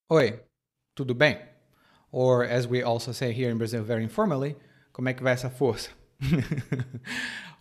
Oi, tudo bem? Or, as we also say here in Brazil very informally, como é que vai essa força?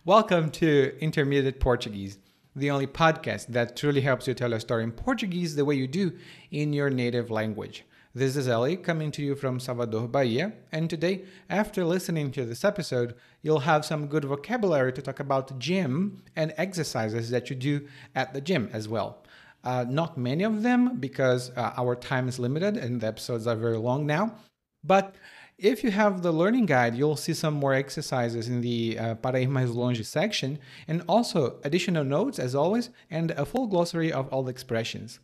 Welcome to Intermediate Portuguese, the only podcast that truly helps you tell a story in Portuguese the way you do in your native language. This is Ellie coming to you from Salvador, Bahia, and today, after listening to this episode, you'll have some good vocabulary to talk about gym and exercises that you do at the gym as well. Not many of them because our time is limited and the episodes are very long now. But if you have the learning guide, you'll see some more exercises in the Para Ir Mais Longe section, and also additional notes, as always, and a full glossary of all the expressions.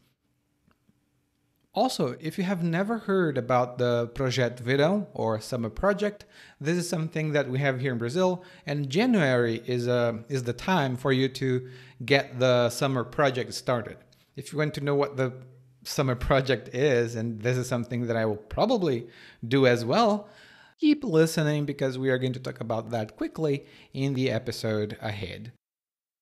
Also, if you have never heard about the Projeto Verão or Summer Project, this is something that we have here in Brazil, and January is the time for you to get the summer project started. If you want to know what the summer project is, and this is something that I will probably do as well, keep listening because we are going to talk about that quickly in the episode ahead.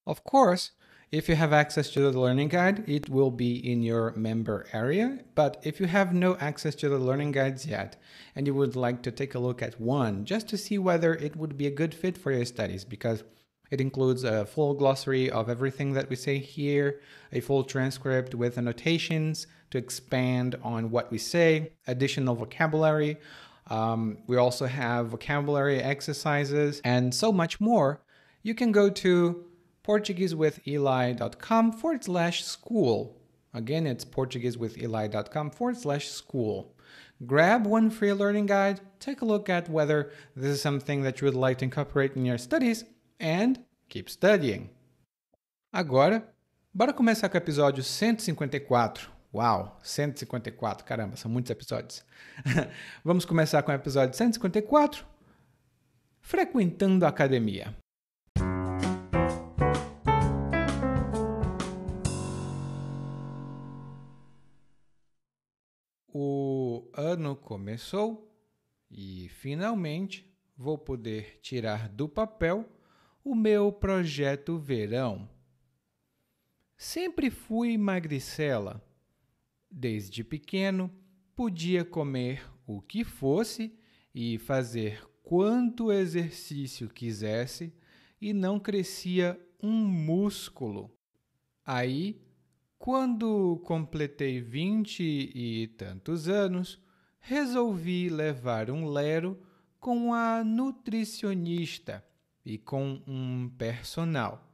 Of course, if you have access to the learning guide, it will be in your member area. But if you have no access to the learning guides yet, and you would like to take a look at one just to see whether it would be a good fit for your studies, because it includes a full glossary of everything that we say here, a full transcript with annotations to expand on what we say, additional vocabulary. We also have vocabulary exercises and so much more. You can go to portuguesewitheli.com/school. Again, it's portuguesewitheli.com/school. Grab one free learning guide, take a look at whether this is something that you would like to incorporate in your studies, and keep studying. Agora, bora começar com o episódio 154. Uau, 154, caramba, são muitos episódios. Vamos começar com o episódio 154, frequentando a academia. O ano começou e finalmente vou poder tirar do papel o meu projeto verão. Sempre fui magricela. Desde pequeno, podia comer o que fosse e fazer quanto exercício quisesse e não crescia um músculo. Aí, quando completei 20 e tantos anos, resolvi levar um lero com a nutricionista e com um personal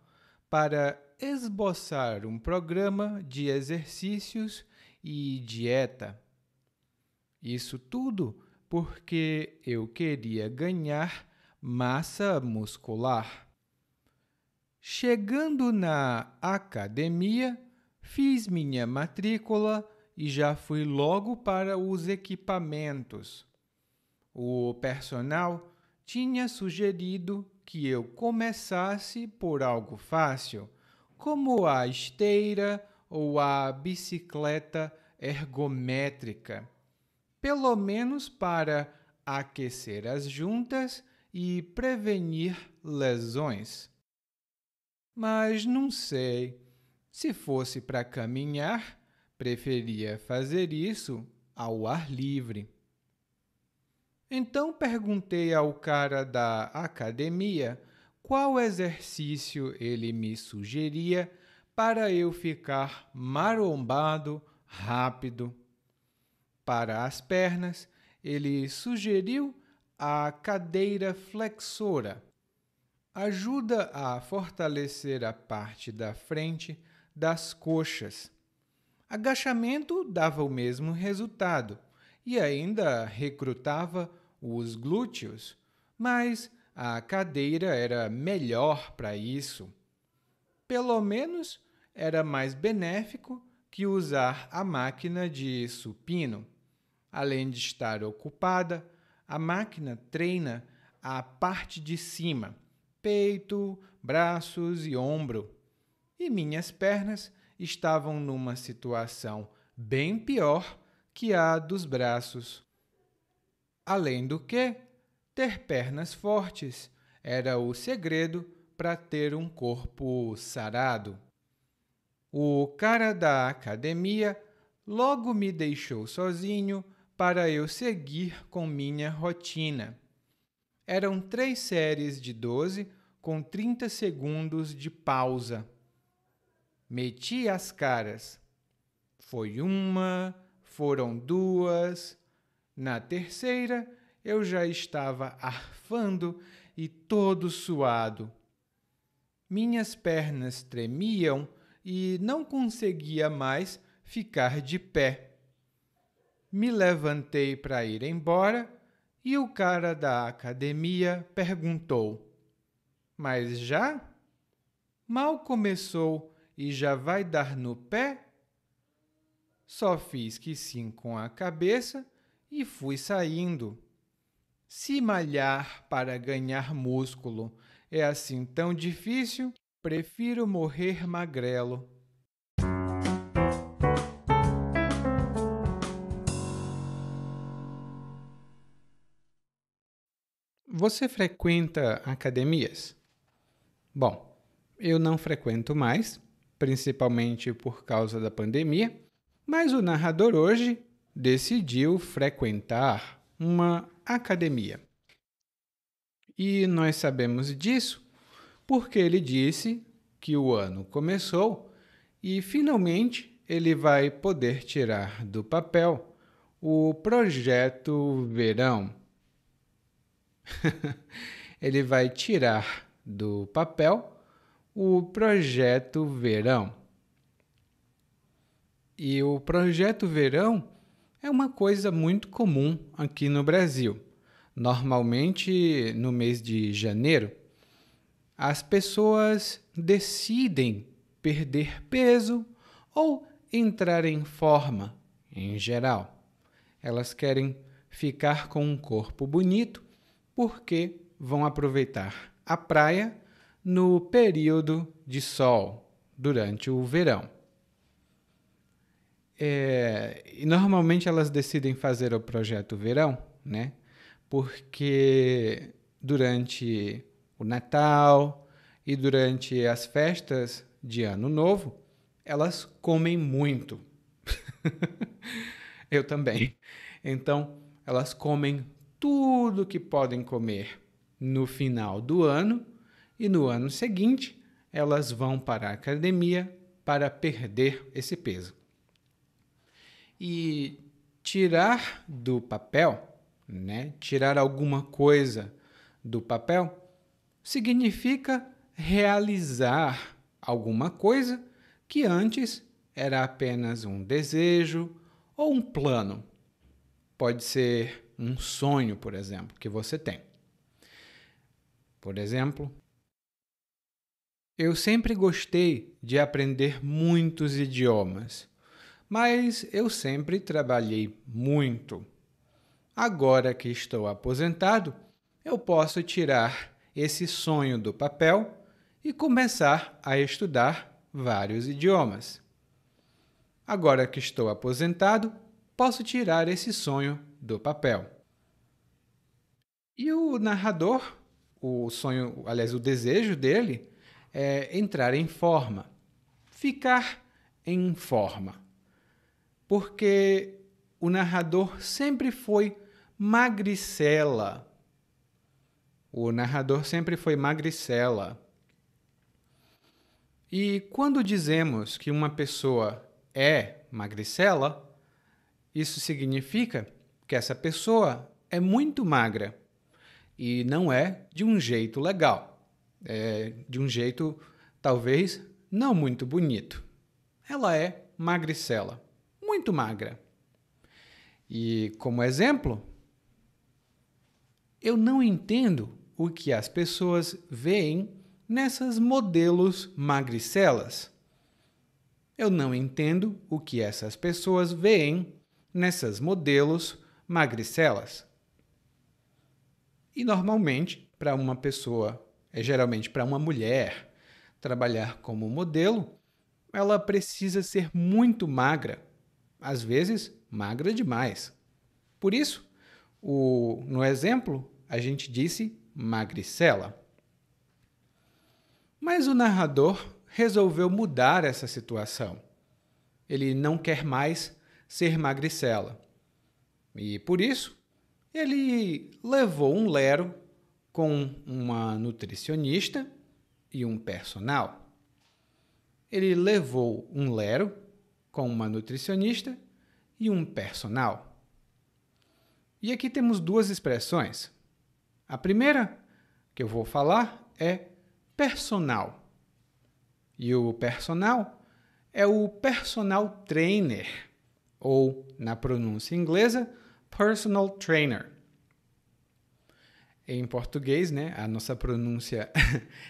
para esboçar um programa de exercícios e dieta. Isso tudo porque eu queria ganhar massa muscular. Chegando na academia, fiz minha matrícula e já fui logo para os equipamentos. O personal tinha sugerido que eu começasse por algo fácil, como a esteira ou a bicicleta ergométrica, pelo menos para aquecer as juntas e prevenir lesões. Mas não sei. Se fosse para caminhar, preferia fazer isso ao ar livre. Então perguntei ao cara da academia qual exercício ele me sugeria para eu ficar marombado rápido. Para as pernas, ele sugeriu a cadeira flexora. Ajuda a fortalecer a parte da frente das coxas. Agachamento dava o mesmo resultado e ainda recrutava os glúteos, mas a cadeira era melhor para isso. Pelo menos era mais benéfico que usar a máquina de supino. Além de estar ocupada, a máquina treina a parte de cima, peito, braços e ombro. E minhas pernas estavam numa situação bem pior que a dos braços. Além do que, ter pernas fortes era o segredo para ter um corpo sarado. O cara da academia Logo me deixou sozinho para eu seguir com minha rotina. Eram 3 séries de 12 com 30 segundos de pausa. Meti as caras. Foi uma, foram duas. Na terceira, eu já estava arfando e todo suado. Minhas pernas tremiam e não conseguia mais ficar de pé. Me levantei para ir embora e o cara da academia perguntou: Mas já? Mal começou e já vai dar no pé? Só fiz que sim com a cabeça e fui saindo. Se malhar para ganhar músculo é assim tão difícil, prefiro morrer magrelo. Você frequenta academias? Bom, eu não frequento mais, principalmente por causa da pandemia, mas o narrador hoje decidiu frequentar uma academia. E nós sabemos disso porque ele disse que o ano começou e finalmente ele vai poder tirar do papel o projeto Verão. Ele vai tirar do papel o projeto Verão. E o projeto Verão é uma coisa muito comum aqui no Brasil. Normalmente, no mês de janeiro, as pessoas decidem perder peso ou entrar em forma, em geral. Elas querem ficar com um corpo bonito porque vão aproveitar a praia no período de sol, durante o verão. E normalmente elas decidem fazer o projeto Verão, né? Porque durante o Natal e durante as festas de Ano Novo, elas comem muito. Eu também. Então, elas comem tudo que podem comer no final do ano e no ano seguinte elas vão para a academia para perder esse peso. E tirar do papel, né? Tirar alguma coisa do papel significa realizar alguma coisa que antes era apenas um desejo ou um plano. Pode ser um sonho, por exemplo, que você tem. Por exemplo, eu sempre gostei de aprender muitos idiomas, mas eu sempre trabalhei muito. Agora que estou aposentado, eu posso tirar esse sonho do papel e começar a estudar vários idiomas. Agora que estou aposentado, posso tirar esse sonho do papel. E o narrador, o sonho, aliás, o desejo dele é entrar em forma, ficar em forma. Porque o narrador sempre foi magricela. O narrador sempre foi magricela. E quando dizemos que uma pessoa é magricela, isso significa que essa pessoa é muito magra e não é de um jeito legal. É de um jeito, talvez, não muito bonito. Ela é magricela, muito magra. E, como exemplo, eu não entendo o que as pessoas veem nessas modelos magricelas. Eu não entendo o que essas pessoas veem nessas modelos magricelas. E, normalmente, para uma pessoa, geralmente para uma mulher, trabalhar como modelo, ela precisa ser muito magra, às vezes magra demais. Por isso, no exemplo, a gente disse magricela. Mas o narrador resolveu mudar essa situação. Ele não quer mais ser magricela. E por isso, ele levou um lero com uma nutricionista e um personal. Ele levou um lero com uma nutricionista e um personal. E aqui temos duas expressões. A primeira que eu vou falar é personal. E o personal é o personal trainer, ou, na pronúncia inglesa, personal trainer. Em português, né, a nossa pronúncia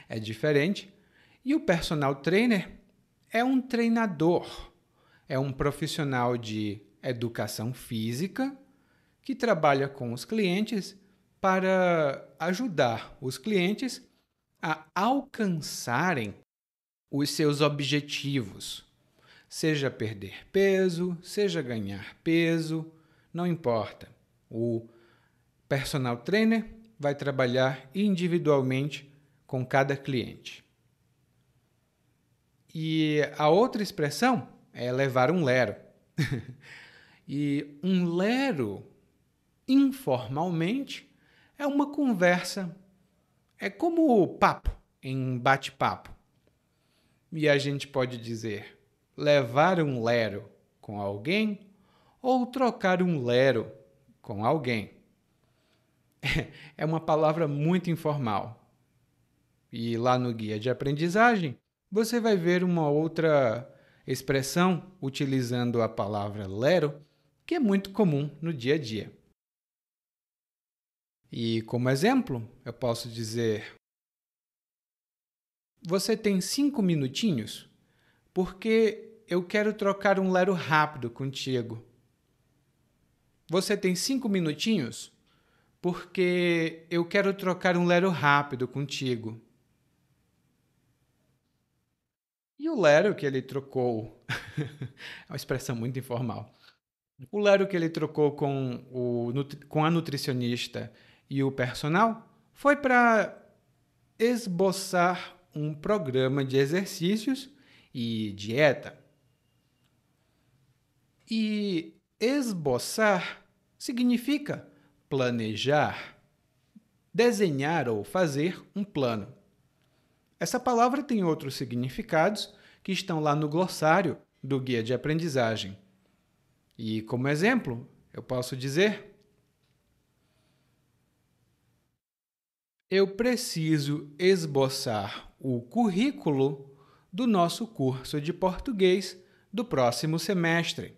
é diferente. E o personal trainer é um treinador, é um profissional de educação física que trabalha com os clientes para ajudar os clientes a alcançarem os seus objetivos, seja perder peso, seja ganhar peso, não importa. O personal trainer vai trabalhar individualmente com cada cliente. E a outra expressão é levar um lero. E um lero, informalmente, é uma conversa, é como papo, em bate-papo. E a gente pode dizer levar um lero com alguém ou trocar um lero com alguém. É uma palavra muito informal. E lá no guia de aprendizagem, você vai ver uma outra expressão utilizando a palavra lero, que é muito comum no dia a dia. E como exemplo, eu posso dizer: você tem 5 minutinhos? Porque eu quero trocar um lero rápido contigo. Você tem 5 minutinhos? Porque eu quero trocar um lero rápido contigo. E o lero que ele trocou, é uma expressão muito informal. O lero que ele trocou com a nutricionista e o personal foi para esboçar um programa de exercícios e dieta. E esboçar significa planejar, desenhar ou fazer um plano. Essa palavra tem outros significados que estão lá no glossário do guia de aprendizagem. E, como exemplo, eu posso dizer: eu preciso esboçar o currículo do nosso curso de português do próximo semestre.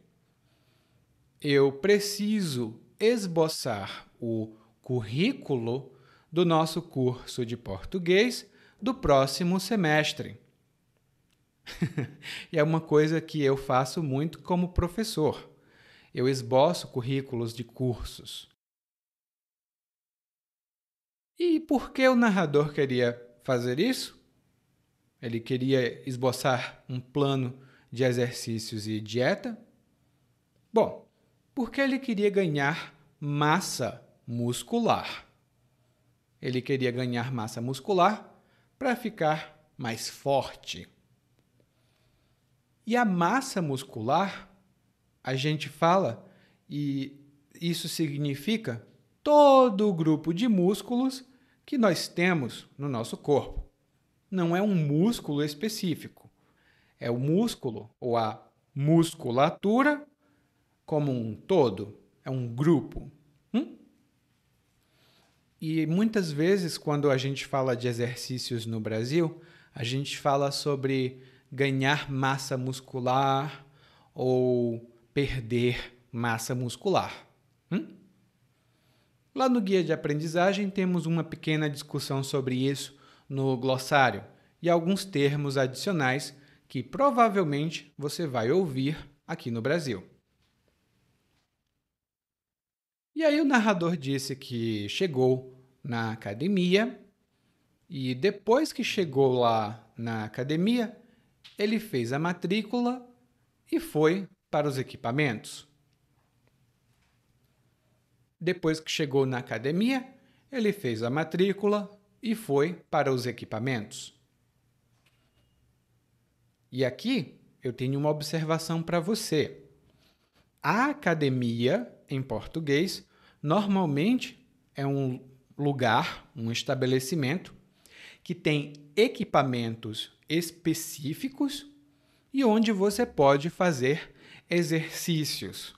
Eu preciso esboçar o currículo do nosso curso de português do próximo semestre. E é uma coisa que eu faço muito como professor. Eu esboço currículos de cursos. E por que o narrador queria fazer isso? Ele queria esboçar um plano de exercícios e dieta? Bom, porque ele queria ganhar massa muscular. Ele queria ganhar massa muscular para ficar mais forte. E a massa muscular, a gente fala, e isso significa todo o grupo de músculos que nós temos no nosso corpo. Não é um músculo específico. É o músculo ou a musculatura como um todo. É um grupo. E muitas vezes, quando a gente fala de exercícios no Brasil, a gente fala sobre ganhar massa muscular ou perder massa muscular. Lá no guia de aprendizagem temos uma pequena discussão sobre isso no glossário e alguns termos adicionais que provavelmente você vai ouvir aqui no Brasil. E aí o narrador disse que chegou na academia e depois que chegou lá na academia, ele fez a matrícula e foi para os equipamentos. Depois que chegou na academia, ele fez a matrícula e foi para os equipamentos. E aqui eu tenho uma observação para você. A academia, em português, normalmente é um lugar, um estabelecimento que tem equipamentos específicos e onde você pode fazer exercícios.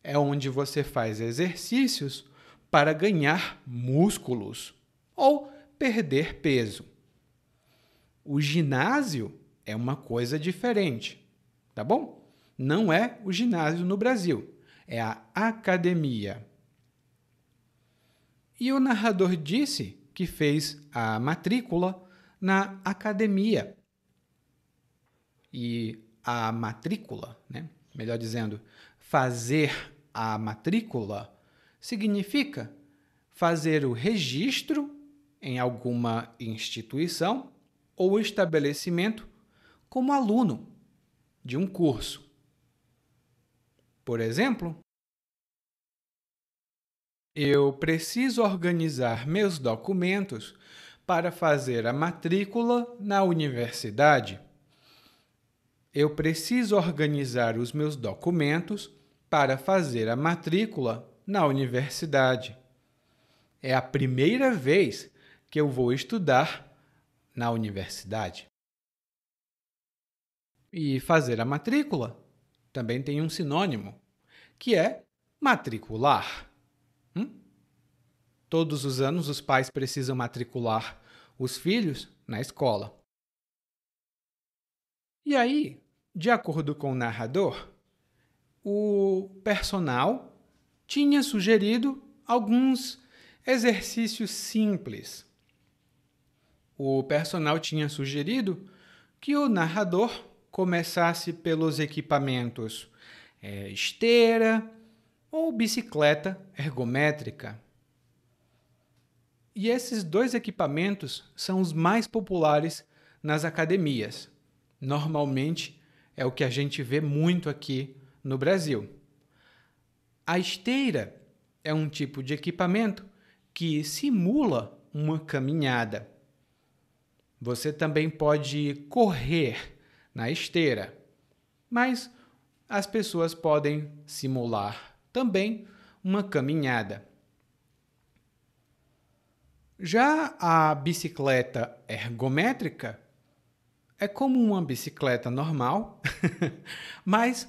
É onde você faz exercícios para ganhar músculos ou perder peso. O ginásio é uma coisa diferente, tá bom? Não é o ginásio no Brasil, é a academia. E o narrador disse que fez a matrícula na academia. E a matrícula, né? Melhor dizendo, fazer a matrícula significa fazer o registro em alguma instituição ou estabelecimento como aluno de um curso. Por exemplo, eu preciso organizar meus documentos para fazer a matrícula na universidade. Eu preciso organizar os meus documentos para fazer a matrícula na universidade. É a primeira vez que eu vou estudar na universidade. E fazer a matrícula também tem um sinônimo, que é matricular. Todos os anos, os pais precisam matricular os filhos na escola. E aí, de acordo com o narrador, o personal tinha sugerido alguns exercícios simples. O personal tinha sugerido que o narrador começasse pelos equipamentos esteira ou bicicleta ergométrica. E esses dois equipamentos são os mais populares nas academias. Normalmente é o que a gente vê muito aqui no Brasil. A esteira é um tipo de equipamento que simula uma caminhada. Você também pode correr na esteira, mas as pessoas podem simular também uma caminhada. Já a bicicleta ergométrica é como uma bicicleta normal, mas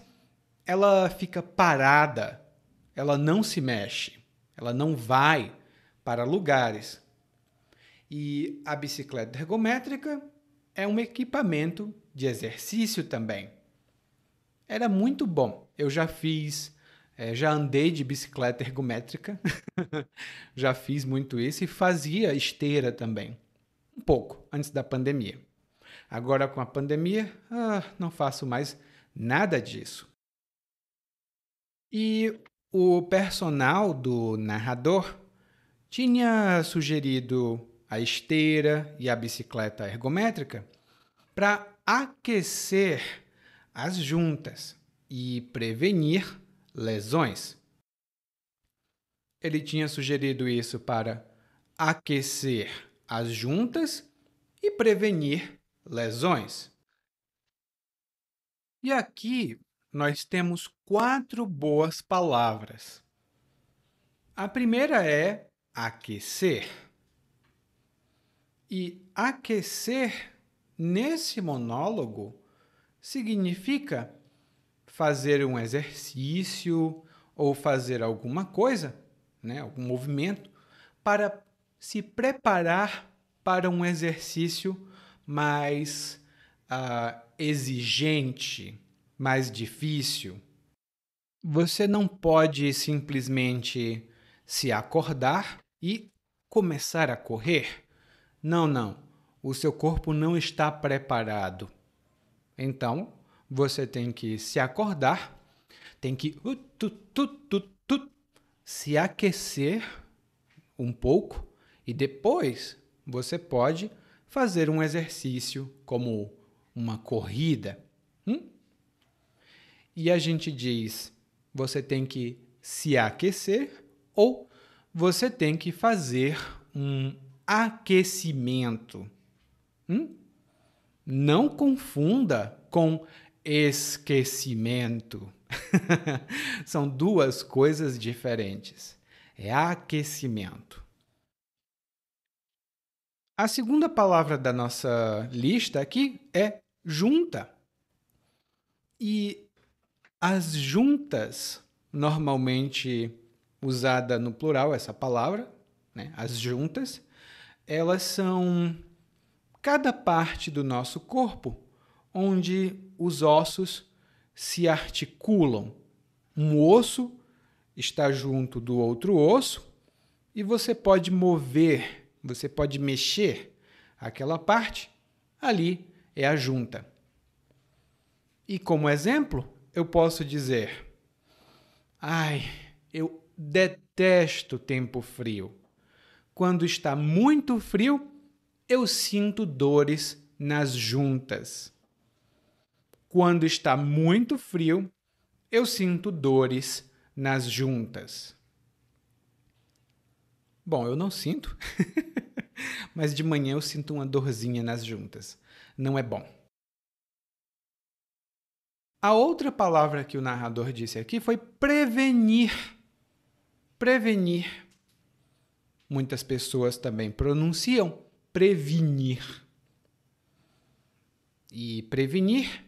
ela fica parada, ela não se mexe, ela não vai para lugares. E a bicicleta ergométrica é um equipamento de exercício também. Era muito bom. Eu já andei de bicicleta ergométrica, já fiz muito isso e fazia esteira também, um pouco antes da pandemia. Agora, com a pandemia, não faço mais nada disso. E o personal do narrador tinha sugerido a esteira e a bicicleta ergométrica para aquecer as juntas e prevenir lesões. Ele tinha sugerido isso para aquecer as juntas e prevenir lesões. E aqui nós temos 4 boas palavras. A primeira é aquecer. E aquecer, nesse monólogo, significa fazer um exercício ou fazer alguma coisa, né, algum movimento, para se preparar para um exercício mais exigente, mais difícil. Você não pode simplesmente se acordar e começar a correr. Não, não. O seu corpo não está preparado. Então, você tem que se acordar, tem que se aquecer um pouco e depois você pode fazer um exercício como uma corrida. E a gente diz, você tem que se aquecer ou você tem que fazer um aquecimento. Não confunda com esquecimento. São duas coisas diferentes. É aquecimento. A segunda palavra da nossa lista aqui é junta. E as juntas, normalmente usada no plural, essa palavra, né? As juntas, elas são cada parte do nosso corpo onde os ossos se articulam. Um osso está junto do outro osso e você pode mover, você pode mexer aquela parte, ali é a junta. E como exemplo, eu posso dizer: ai, eu detesto tempo frio. Quando está muito frio, eu sinto dores nas juntas. Quando está muito frio, eu sinto dores nas juntas. Bom, eu não sinto, mas de manhã eu sinto uma dorzinha nas juntas. Não é bom. A outra palavra que o narrador disse aqui foi prevenir. Prevenir. Muitas pessoas também pronunciam prevenir. E prevenir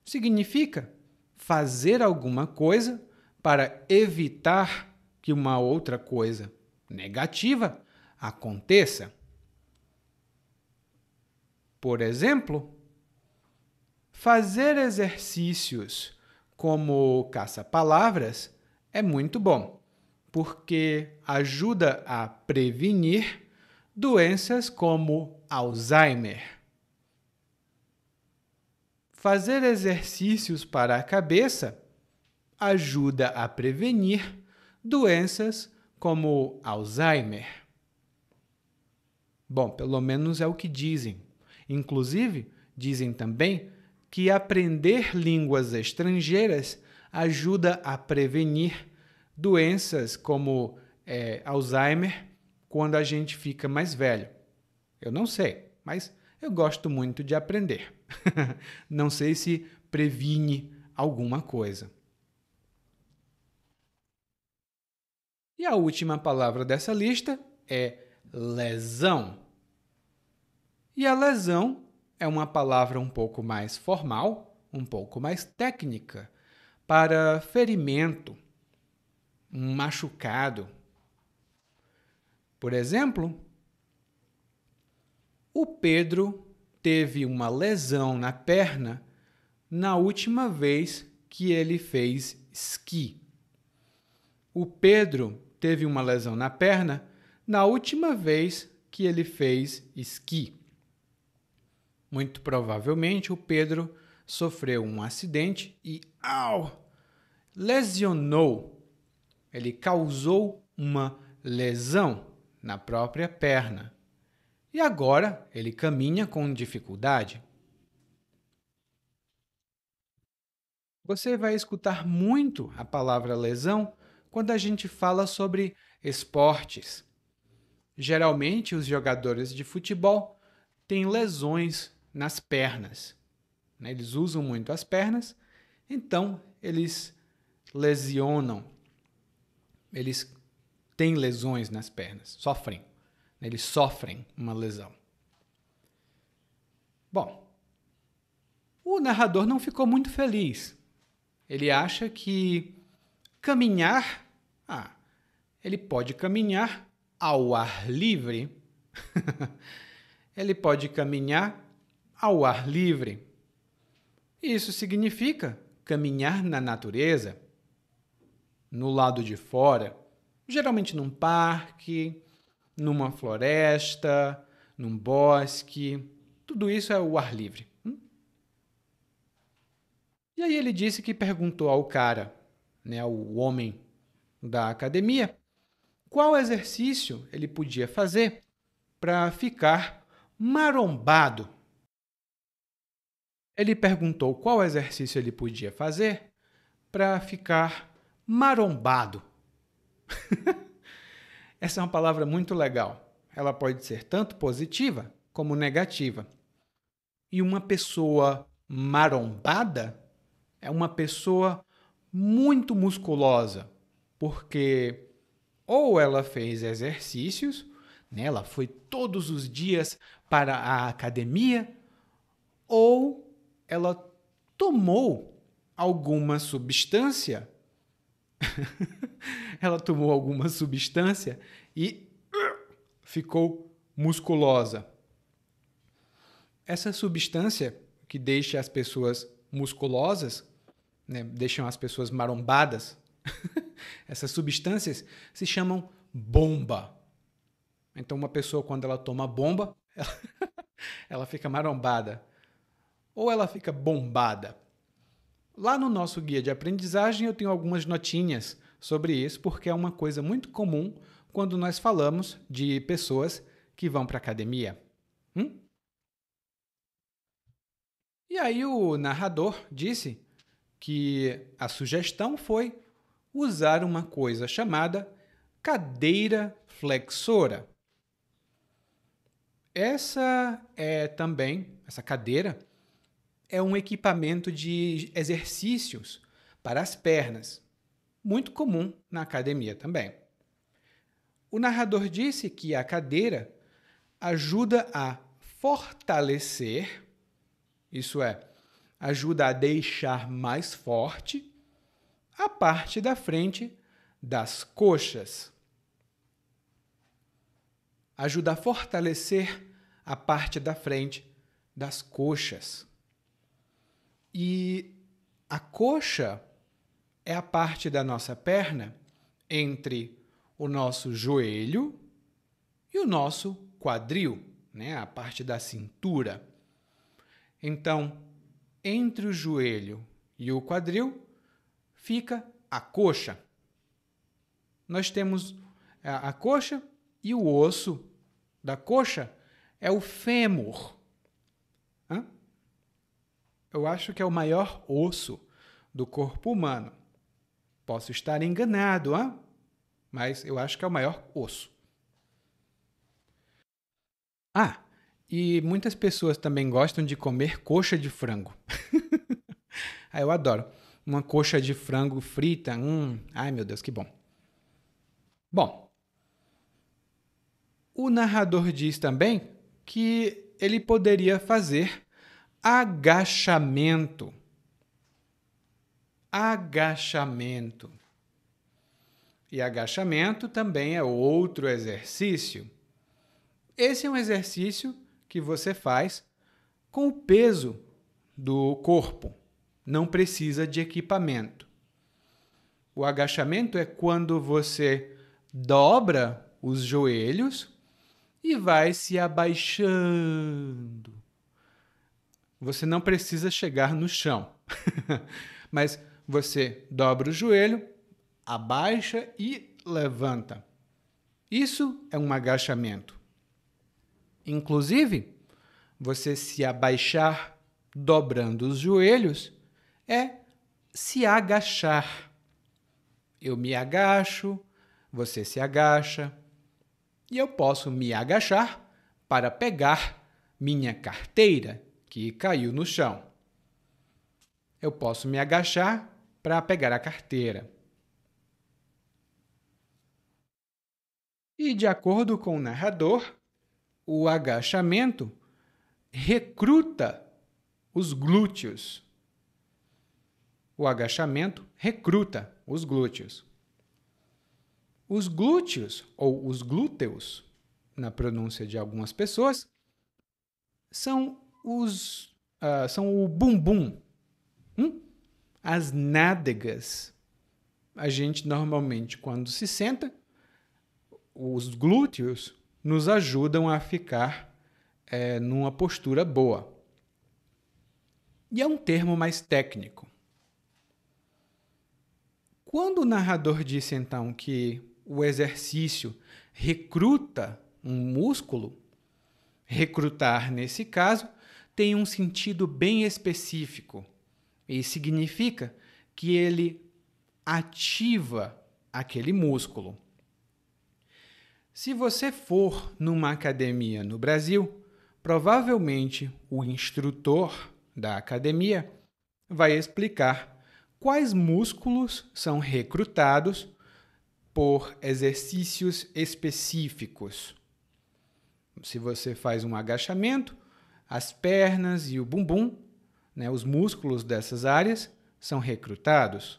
significa fazer alguma coisa para evitar que uma outra coisa negativa aconteça. Por exemplo, fazer exercícios como caça-palavras é muito bom, porque ajuda a prevenir doenças como Alzheimer. Fazer exercícios para a cabeça ajuda a prevenir doenças como Alzheimer. Bom, pelo menos é o que dizem. Inclusive, dizem também que aprender línguas estrangeiras ajuda a prevenir doenças como Alzheimer quando a gente fica mais velho. Eu não sei, mas eu gosto muito de aprender. Não sei se previne alguma coisa. E a última palavra dessa lista é lesão. E a lesão é uma palavra um pouco mais formal, um pouco mais técnica, para ferimento, um machucado. Por exemplo, o Pedro teve uma lesão na perna na última vez que ele fez esqui. O Pedro teve uma lesão na perna na última vez que ele fez esqui. Muito provavelmente o Pedro sofreu um acidente e lesionou. Ele causou uma lesão na própria perna. E agora ele caminha com dificuldade. Você vai escutar muito a palavra lesão quando a gente fala sobre esportes. Geralmente, os jogadores de futebol têm lesões nas pernas. Eles usam muito as pernas, então eles lesionam. Eles têm lesões nas pernas, sofrem. Eles sofrem uma lesão. Bom, o narrador não ficou muito feliz. Ele acha que caminhar, ele pode caminhar ao ar livre. Ele pode caminhar ao ar livre. Isso significa caminhar na natureza, no lado de fora, geralmente num parque, numa floresta, num bosque. Tudo isso é o ar livre. E aí ele disse que perguntou ao cara, ao homem da academia, qual exercício ele podia fazer para ficar marombado. Ele perguntou qual exercício ele podia fazer para ficar marombado. Essa é uma palavra muito legal. Ela pode ser tanto positiva como negativa. E uma pessoa marombada é uma pessoa muito musculosa, porque ou ela fez exercícios, né? Ela foi todos os dias para a academia, ou ela tomou alguma substância, ela tomou alguma substância e ficou musculosa. Essa substância que deixa as pessoas musculosas, né, deixam as pessoas marombadas, essas substâncias se chamam bomba. Então, uma pessoa, quando ela toma bomba, ela fica marombada. Ou ela fica bombada. Lá no nosso guia de aprendizagem, eu tenho algumas notinhas sobre isso, porque é uma coisa muito comum quando nós falamos de pessoas que vão para a academia. E aí o narrador disse que a sugestão foi usar uma coisa chamada cadeira flexora. Essa cadeira é um equipamento de exercícios para as pernas, muito comum na academia também. O narrador disse que a cadeira ajuda a fortalecer, isso é, ajuda a deixar mais forte a parte da frente das coxas. Ajuda a fortalecer a parte da frente das coxas. E a coxa é a parte da nossa perna entre o nosso joelho e o nosso quadril, né? A parte da cintura. Então, entre o joelho e o quadril fica a coxa. Nós temos a coxa e o osso da coxa é o fêmur. Eu acho que é o maior osso do corpo humano. Posso estar enganado, mas eu acho que é o maior osso. E muitas pessoas também gostam de comer coxa de frango. Eu adoro. Uma coxa de frango frita. Ai, meu Deus, que bom. Bom, o narrador diz também que ele poderia fazer agachamento. Agachamento. E agachamento também é outro exercício. Esse é um exercício que você faz com o peso do corpo. Não precisa de equipamento. O agachamento é quando você dobra os joelhos e vai se abaixando. Você não precisa chegar no chão, mas você dobra o joelho, abaixa e levanta. Isso é um agachamento. Inclusive, você se abaixar dobrando os joelhos é se agachar. Eu me agacho, você se agacha, e eu posso me agachar para pegar minha carteira que caiu no chão. Eu posso me agachar para pegar a carteira. E, de acordo com o narrador, o agachamento recruta os glúteos. O agachamento recruta os glúteos. Os glúteos, ou os glúteos, na pronúncia de algumas pessoas, são o bumbum, as nádegas. A gente normalmente, quando se senta, os glúteos nos ajudam a ficar numa postura boa. E é um termo mais técnico. Quando o narrador disse, então, que o exercício recruta um músculo, recrutar, nesse caso, tem um sentido bem específico e significa que ele ativa aquele músculo. Se você for numa academia no Brasil, provavelmente o instrutor da academia vai explicar quais músculos são recrutados por exercícios específicos. Se você faz um agachamento, as pernas e o bumbum, né, os músculos dessas áreas, são recrutados.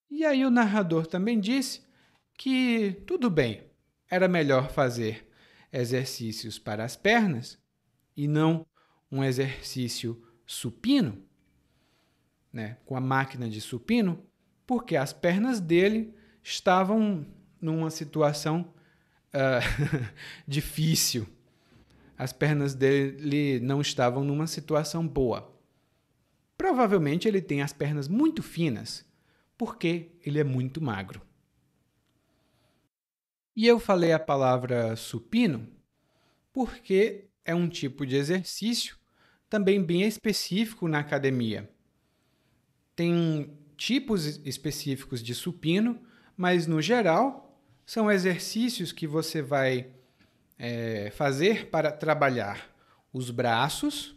E aí o narrador também disse que tudo bem, era melhor fazer exercícios para as pernas e não um exercício supino, né, com a máquina de supino, porque as pernas dele estavam numa situação difícil. As pernas dele não estavam numa situação boa. Provavelmente ele tem as pernas muito finas, porque ele é muito magro. E eu falei a palavra supino porque é um tipo de exercício também bem específico na academia. Tem tipos específicos de supino, mas, no geral, são exercícios que você vai fazer para trabalhar os braços,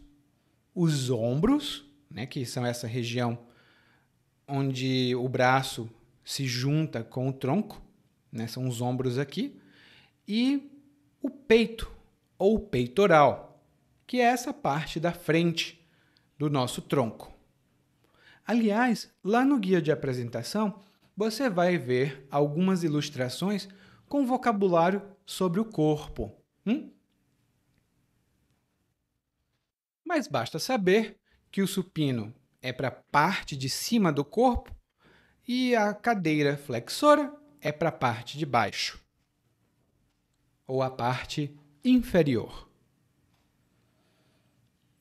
os ombros, né, que são essa região onde o braço se junta com o tronco, né, são os ombros aqui, e o peito, ou peitoral, que é essa parte da frente do nosso tronco. Aliás, lá no guia de apresentação, você vai ver algumas ilustrações com vocabulário sobre o corpo. Mas basta saber que o supino é para a parte de cima do corpo e a cadeira flexora é para a parte de baixo, ou a parte inferior.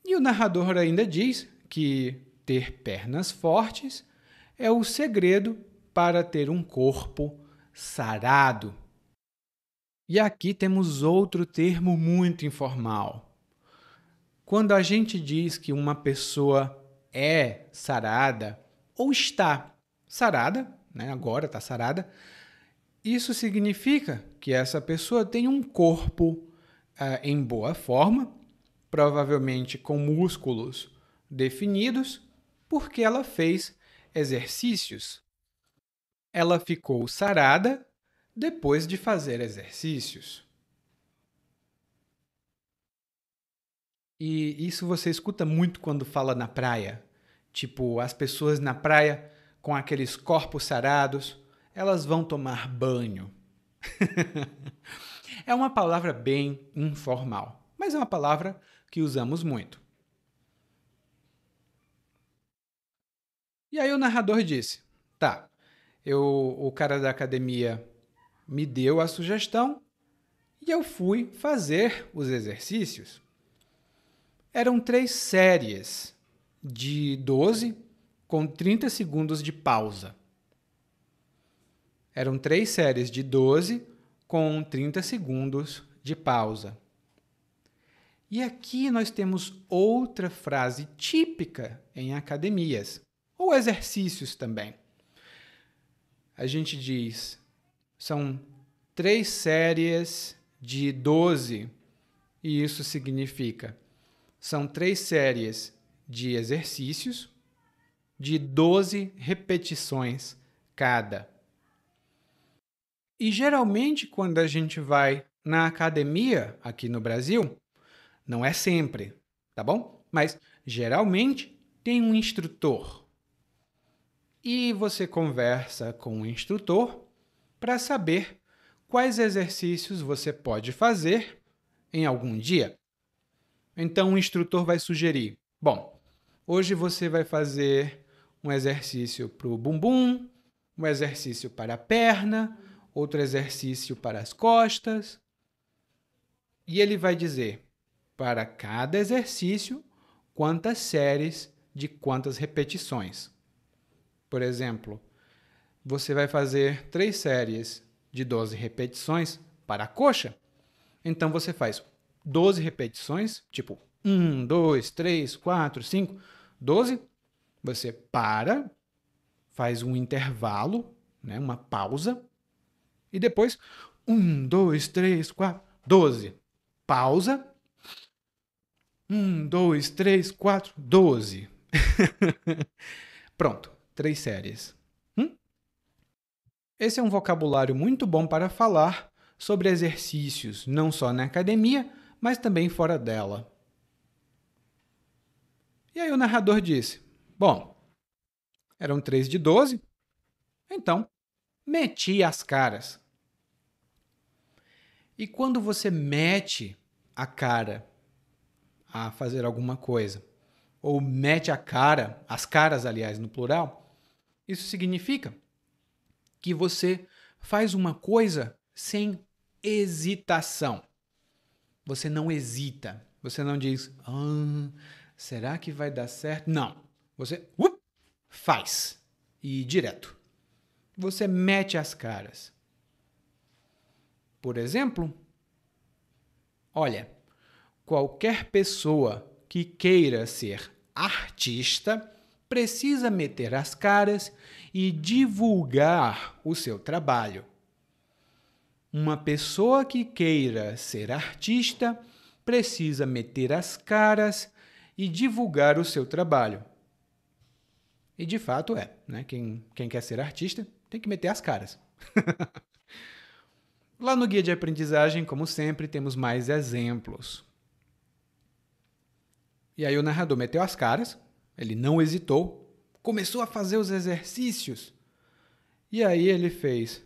E o narrador ainda diz que ter pernas fortes é o segredo para ter um corpo sarado. E aqui temos outro termo muito informal. Quando a gente diz que uma pessoa é sarada ou está sarada, né, agora está sarada, isso significa que essa pessoa tem um corpo em boa forma, provavelmente com músculos definidos, porque ela fez exercícios. Ela ficou sarada depois de fazer exercícios. E isso você escuta muito quando fala na praia. Tipo, as pessoas na praia com aqueles corpos sarados, elas vão tomar banho. É uma palavra bem informal, mas é uma palavra que usamos muito. E aí o narrador disse, tá, o cara da academia me deu a sugestão e eu fui fazer os exercícios. Eram 3 séries de 12 com 30 segundos de pausa. Eram 3 séries de 12 com 30 segundos de pausa. E aqui nós temos outra frase típica em academias, ou exercícios também. A gente diz, são 3 séries de 12, e isso significa, são 3 séries de exercícios de 12 repetições cada. E geralmente, quando a gente vai na academia aqui no Brasil, não é sempre, tá bom? Mas geralmente tem um instrutor. E você conversa com o instrutor para saber quais exercícios você pode fazer em algum dia. Então, o instrutor vai sugerir, bom, hoje você vai fazer um exercício para o bumbum, um exercício para a perna, outro exercício para as costas. E ele vai dizer, para cada exercício, quantas séries de quantas repetições. Por exemplo, você vai fazer 3 séries de 12 repetições para a coxa. Então, você faz 12 repetições, tipo 1, 2, 3, 4, 5, 12. Você para, faz um intervalo, né, uma pausa, e depois 1, 2, 3, 4, 12. Pausa. 1, 2, 3, 4, 12. Pronto, 3 séries. Esse é um vocabulário muito bom para falar sobre exercícios, não só na academia, mas também fora dela. E aí o narrador disse: bom, eram 3 de 12, então meti as caras. E quando você mete a cara a fazer alguma coisa, ou mete a cara, as caras, aliás, no plural, isso significa que você faz uma coisa sem hesitação. Você não hesita. Você não diz, será que vai dar certo? Não. Você faz. E direto. Você mete as caras. Por exemplo, olha, qualquer pessoa que queira ser artista precisa meter as caras e divulgar o seu trabalho. Uma pessoa que queira ser artista precisa meter as caras e divulgar o seu trabalho. E de fato é, né? Quem quer ser artista tem que meter as caras. Lá no guia de aprendizagem, como sempre, temos mais exemplos. E aí o narrador meteu as caras, ele não hesitou, começou a fazer os exercícios. E aí ele fez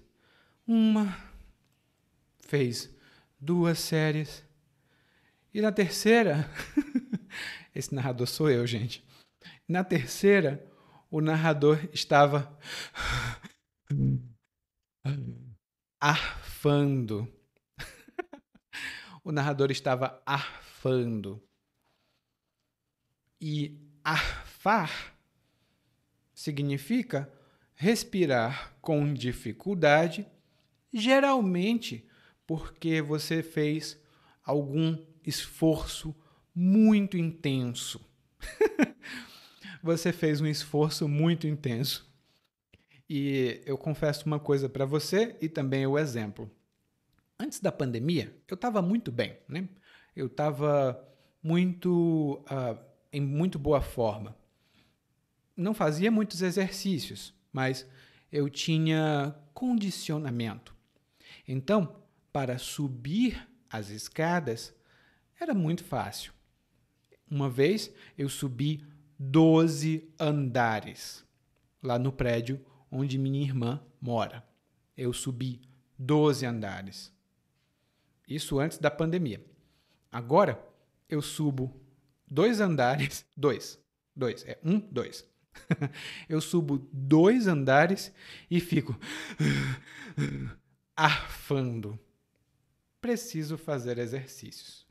fez 2 séries. E na terceira, esse narrador sou eu, gente. Na terceira, o narrador estava arfando. O narrador estava arfando. E arfar significa respirar com dificuldade, geralmente porque você fez algum esforço muito intenso. Você fez um esforço muito intenso. E eu confesso uma coisa para você e também o exemplo. Antes da pandemia, eu estava muito bem, né? Eu estava em muito boa forma. Não fazia muitos exercícios, mas eu tinha condicionamento. Então, para subir as escadas, era muito fácil. Uma vez eu subi 12 andares lá no prédio onde minha irmã mora. Eu subi 12 andares. Isso antes da pandemia. Agora eu subo 2 andares, 2, é 1, 2. Eu subo 2 andares e fico arfando. Preciso fazer exercícios.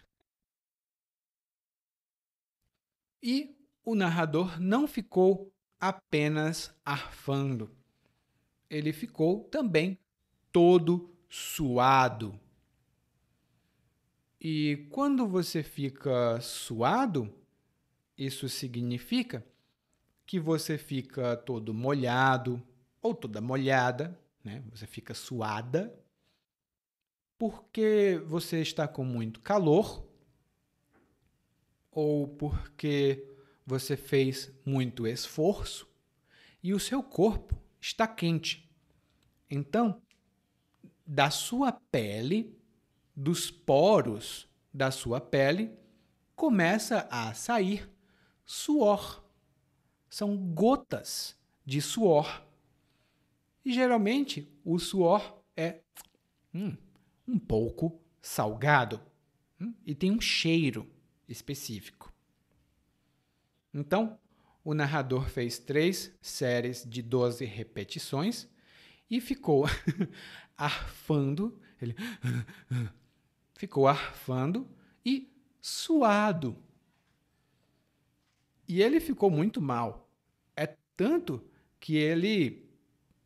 E o narrador não ficou apenas arfando. Ele ficou também todo suado. E quando você fica suado, isso significa que você fica todo molhado ou toda molhada, né? Você fica suada, porque você está com muito calor ou porque você fez muito esforço e o seu corpo está quente. Então, da sua pele, dos poros da sua pele, começa a sair suor. São gotas de suor. E geralmente o suor é um pouco salgado e tem um cheiro específico. Então, o narrador fez 3 séries de 12 repetições e ficou arfando. Ele ficou arfando e suado. E ele ficou muito mal. É tanto que ele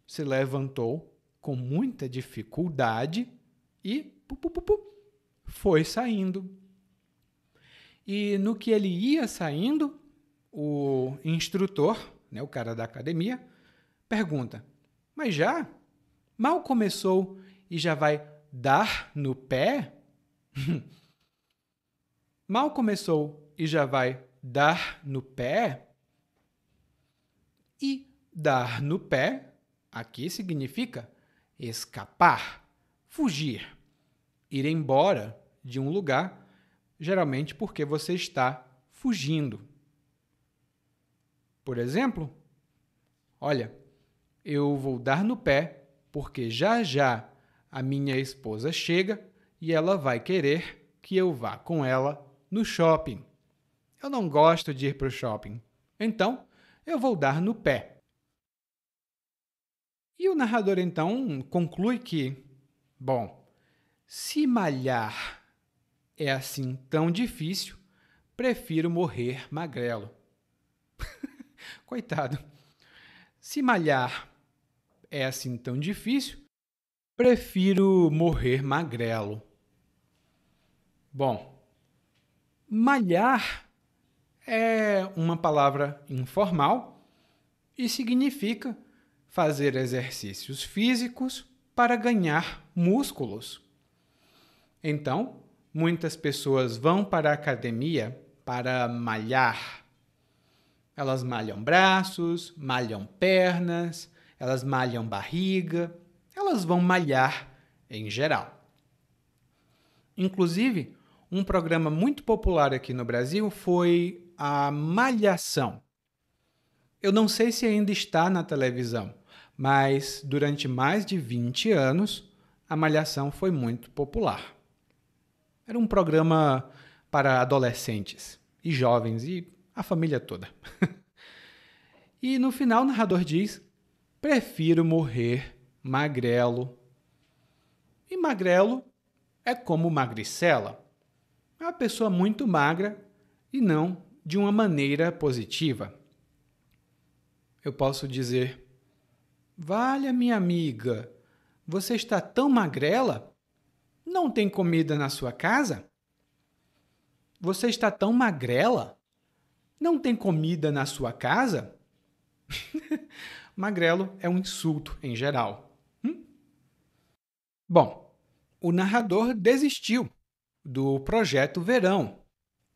se levantou com muita dificuldade e foi saindo. E no que ele ia saindo, o instrutor, né, o cara da academia, pergunta: mas já? Mal começou e já vai dar no pé? Mal começou e já vai dar no pé? E dar no pé, aqui significa escapar, fugir, ir embora de um lugar, geralmente porque você está fugindo. Por exemplo, olha, eu vou dar no pé porque já já a minha esposa chega e ela vai querer que eu vá com ela no shopping. Eu não gosto de ir para o shopping, então eu vou dar no pé. E o narrador então conclui que, bom, se malhar é assim tão difícil, prefiro morrer magrelo. Coitado. Se malhar é assim tão difícil, prefiro morrer magrelo. Bom, malhar é uma palavra informal e significa fazer exercícios físicos para ganhar músculos. Então, muitas pessoas vão para a academia para malhar. Elas malham braços, malham pernas, elas malham barriga, elas vão malhar em geral. Inclusive, um programa muito popular aqui no Brasil foi a Malhação. Eu não sei se ainda está na televisão, mas durante mais de 20 anos, a Malhação foi muito popular. Era um programa para adolescentes e jovens e a família toda. E no final o narrador diz: prefiro morrer magrelo. E magrelo é como magricela. É uma pessoa muito magra e não de uma maneira positiva. Eu posso dizer: valha, minha amiga, você está tão magrela? Não tem comida na sua casa? Você está tão magrela? Não tem comida na sua casa? Magrelo é um insulto em geral. Bom, o narrador desistiu do Projeto Verão.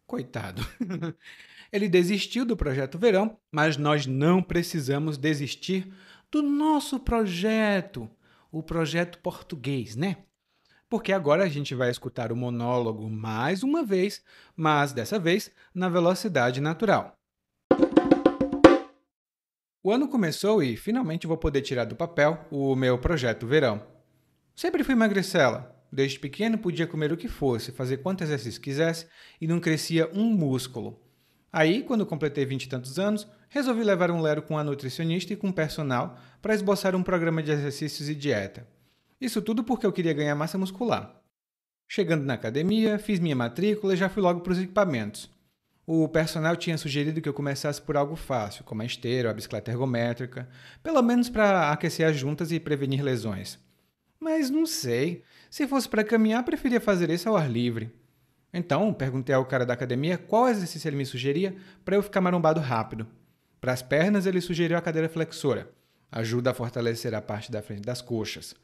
Coitado. Ele desistiu do Projeto Verão, mas nós não precisamos desistir do nosso projeto, o projeto português, né? Porque agora a gente vai escutar o monólogo mais uma vez, mas dessa vez na velocidade natural. O ano começou e finalmente vou poder tirar do papel o meu projeto verão. Sempre fui magricela. Desde pequeno podia comer o que fosse, fazer quanto exercício quisesse e não crescia um músculo. Aí, quando completei 20 e tantos anos, resolvi levar um lero com a nutricionista e com o personal para esboçar um programa de exercícios e dieta. Isso tudo porque eu queria ganhar massa muscular. Chegando na academia, fiz minha matrícula e já fui logo para os equipamentos. O personal tinha sugerido que eu começasse por algo fácil, como a esteira ou a bicicleta ergométrica, pelo menos para aquecer as juntas e prevenir lesões. Mas não sei, se fosse para caminhar, preferia fazer isso ao ar livre. Então, perguntei ao cara da academia qual exercício ele me sugeria para eu ficar marombado rápido. Para as pernas, ele sugeriu a cadeira flexora. Ajuda a fortalecer a parte da frente das coxas.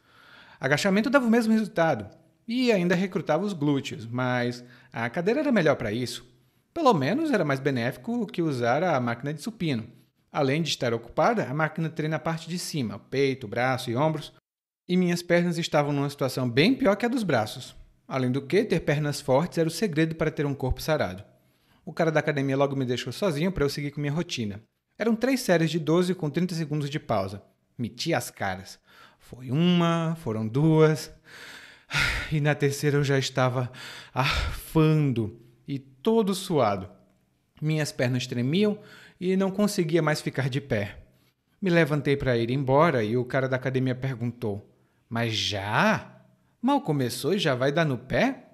Agachamento dava o mesmo resultado e ainda recrutava os glúteos, mas a cadeira era melhor para isso. Pelo menos era mais benéfico que usar a máquina de supino. Além de estar ocupada, a máquina treina a parte de cima, peito, braço e ombros, e minhas pernas estavam numa situação bem pior que a dos braços. Além do que, ter pernas fortes era o segredo para ter um corpo sarado. O cara da academia logo me deixou sozinho para eu seguir com minha rotina. Eram 3 séries de 12 com 30 segundos de pausa. Meti as caras. Foi uma, foram 2, e na terceira eu já estava arfando e todo suado. Minhas pernas tremiam e não conseguia mais ficar de pé. Me levantei para ir embora e o cara da academia perguntou: mas já? Mal começou e já vai dar no pé?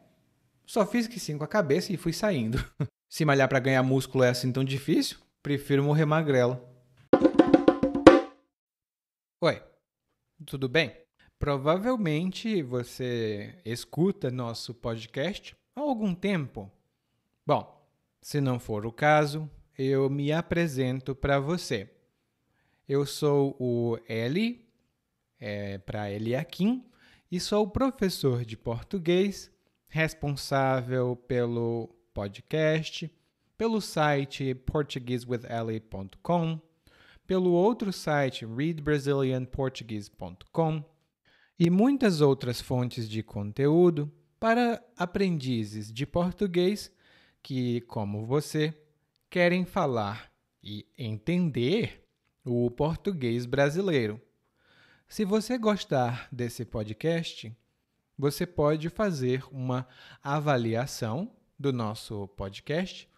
Só fiz que sim com a cabeça e fui saindo. Se malhar para ganhar músculo é assim tão difícil, prefiro morrer magrelo. Oi, tudo bem? Provavelmente você escuta nosso podcast há algum tempo. Bom, se não for o caso, eu me apresento para você. Eu sou o Eli, para Eliakim, e sou professor de português, responsável pelo podcast, pelo site portuguesewitheli.com, pelo outro site readbrazilianportuguese.com e muitas outras fontes de conteúdo para aprendizes de português que, como você, querem falar e entender o português brasileiro. Se você gostar desse podcast, você pode fazer uma avaliação do nosso podcast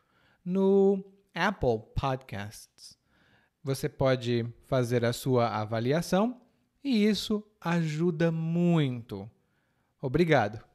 no Apple Podcasts. Você pode fazer a sua avaliação e isso ajuda muito. Obrigado!